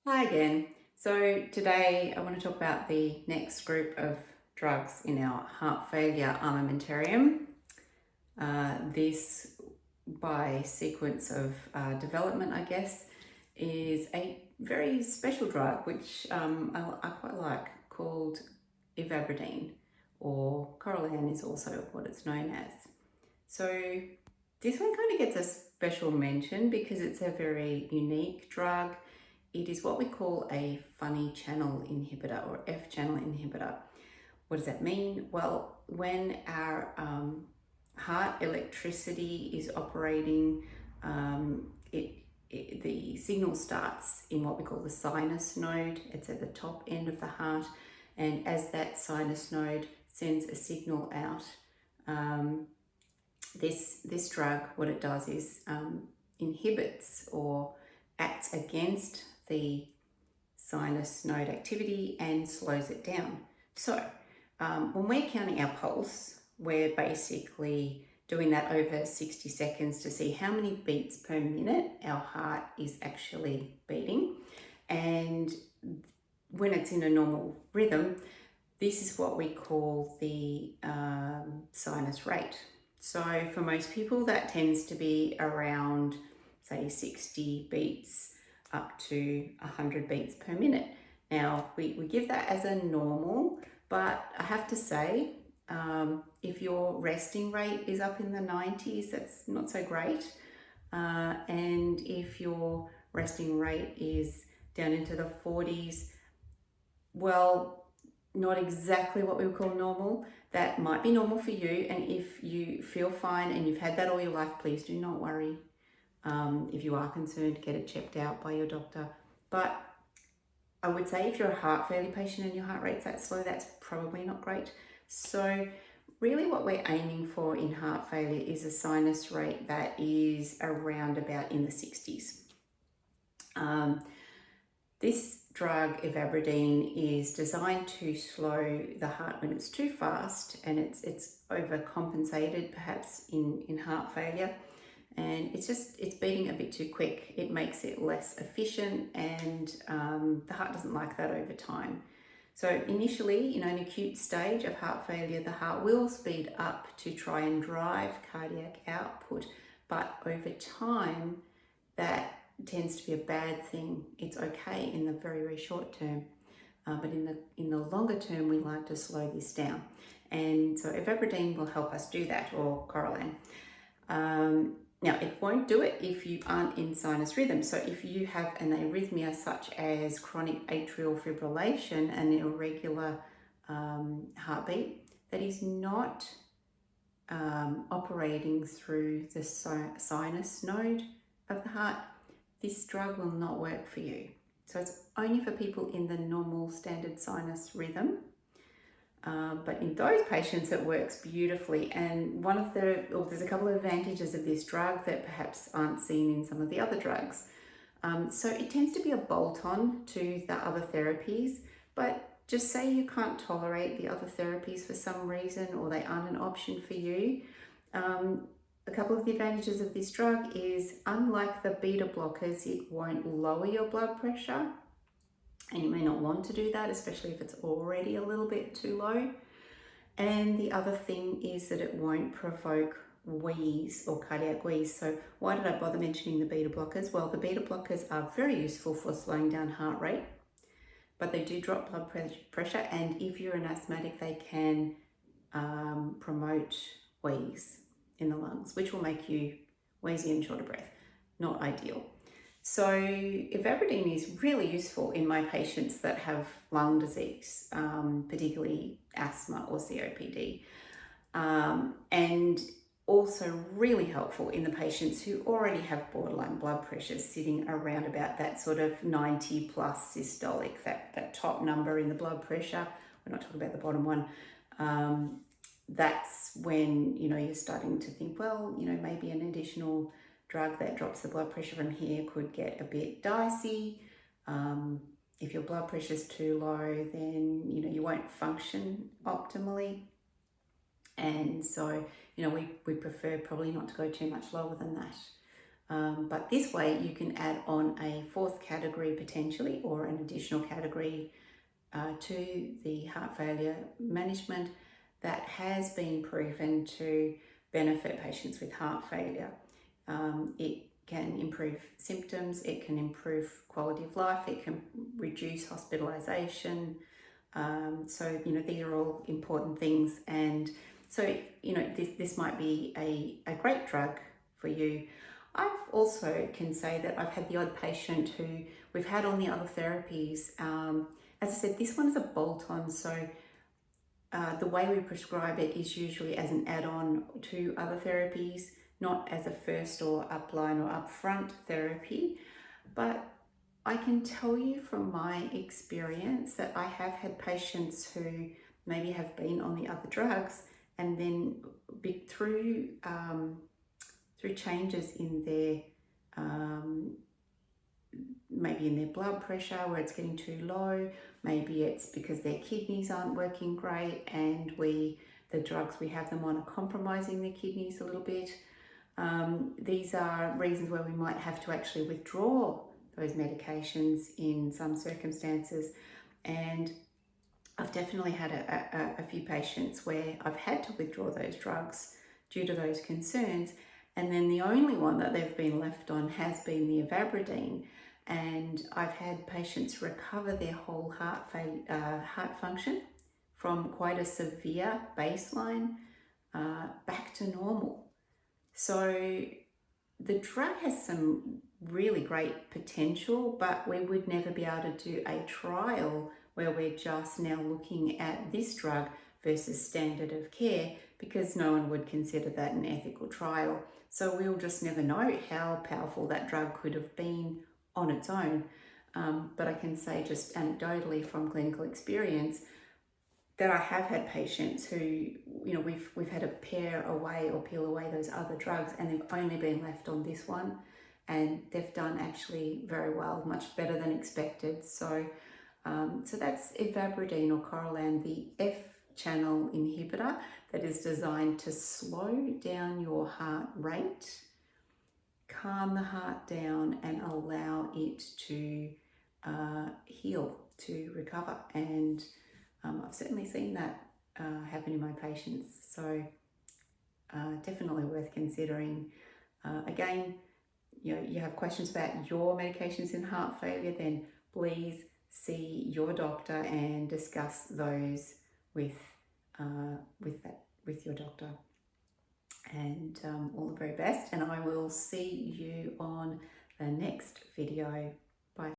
Hi again. So today I want to talk about the next group of drugs in our heart failure armamentarium. This, by sequence of development, I guess, is a very special drug which I quite like, called Ivabradine, or Corolan is also what it's known as. So this one kind of gets a special mention because it's a very unique drug. It is what we call a funny channel inhibitor, or F channel inhibitor. What does that mean? Well, when our heart electricity is operating, the signal starts in what we call the sinus node. It's at the top end of the heart, and as that sinus node sends a signal out, this drug, what it does is inhibits or acts against the sinus node activity and slows it down. So when we're counting our pulse, we're basically doing that over 60 seconds to see how many beats per minute our heart is actually beating. And when it's in a normal rhythm, this is what we call the sinus rate. So for most people, that tends to be around, say, 60 beats up to 100 beats per minute. Now, we give that as a normal, but I have to say, if your resting rate is up in the 90s, that's not so great. And if your resting rate is down into the 40s, well, not exactly what we would call normal. That might be normal for you, and if you feel fine and you've had that all your life, please do not worry. If you are concerned, get it checked out by your doctor. But I would say if you're a heart failure patient and your heart rate's that slow, that's probably not great. So really what we're aiming for in heart failure is a sinus rate that is around about in the 60s. This drug, Ivabradine, is designed to slow the heart when it's too fast, and it's overcompensated perhaps in heart failure, and it's beating a bit too quick. It makes it less efficient, and the heart doesn't like that over time. So initially, in an acute stage of heart failure, the heart will speed up to try and drive cardiac output, but over time, that tends to be a bad thing. It's okay in the very, very short term, but in the longer term, we like to slow this down. And so Ivabradine will help us do that, or Corolan. Now, it won't do it if you aren't in sinus rhythm. So if you have an arrhythmia such as chronic atrial fibrillation, an irregular heartbeat that is not operating through the sinus node of the heart, this drug will not work for you. So it's only for people in the normal standard sinus rhythm. But in those patients, it works beautifully. And there's a couple of advantages of this drug that perhaps aren't seen in some of the other drugs. So it tends to be a bolt-on to the other therapies, but just say you can't tolerate the other therapies for some reason, or they aren't an option for you. A couple of the advantages of this drug is, unlike the beta blockers, it won't lower your blood pressure. And you may not want to do that, especially if it's already a little bit too low. And the other thing is that it won't provoke wheeze or cardiac wheeze. So why did I bother mentioning the beta blockers? Well, the beta blockers are very useful for slowing down heart rate, but they do drop blood pressure. And if you're an asthmatic, they can promote wheeze in the lungs, which will make you wheezy and short of breath. Not ideal. So Ivabradine is really useful in my patients that have lung disease, particularly asthma or COPD, and also really helpful in the patients who already have borderline blood pressures sitting around about that sort of 90 plus systolic, that top number in the blood pressure. We're not talking about the bottom one. That's when, you're starting to think, well, maybe an additional drug that drops the blood pressure from here could get a bit dicey. If your blood pressure is too low, then you won't function optimally. And so we prefer probably not to go too much lower than that. But this way you can add on a fourth category potentially, or an additional category to the heart failure management that has been proven to benefit patients with heart failure. It can improve symptoms, it can improve quality of life, it can reduce hospitalization. So, these are all important things. And so, this might be a great drug for you. I've also can say that I've had the odd patient who we've had on the other therapies. As I said, this one is a bolt-on, so the way we prescribe it is usually as an add-on to other therapies, not as a first or upline or upfront therapy. But I can tell you from my experience that I have had patients who maybe have been on the other drugs, and then through changes in their maybe in their blood pressure where it's getting too low, maybe it's because their kidneys aren't working great and the drugs we have them on are compromising their kidneys a little bit. These are reasons where we might have to actually withdraw those medications in some circumstances. And I've definitely had a few patients where I've had to withdraw those drugs due to those concerns. And then the only one that they've been left on has been the Ivabradine. And I've had patients recover their whole heart function from quite a severe baseline back to normal. So the drug has some really great potential, but we would never be able to do a trial where we're just now looking at this drug versus standard of care, because no one would consider that an ethical trial. So we'll just never know how powerful that drug could have been on its own. But I can say just anecdotally from clinical experience that I have had patients who, we've had to peel away those other drugs, and they've only been left on this one, and they've done actually very well, much better than expected. So that's Ivabradine or Corolan, the F channel inhibitor that is designed to slow down your heart rate, calm the heart down, and allow it to heal, to recover. And I've certainly seen that happen in my patients. So definitely worth considering. Again, you have questions about your medications in heart failure, then please see your doctor and discuss those with your doctor. And all the very best, and I will see you on the next video.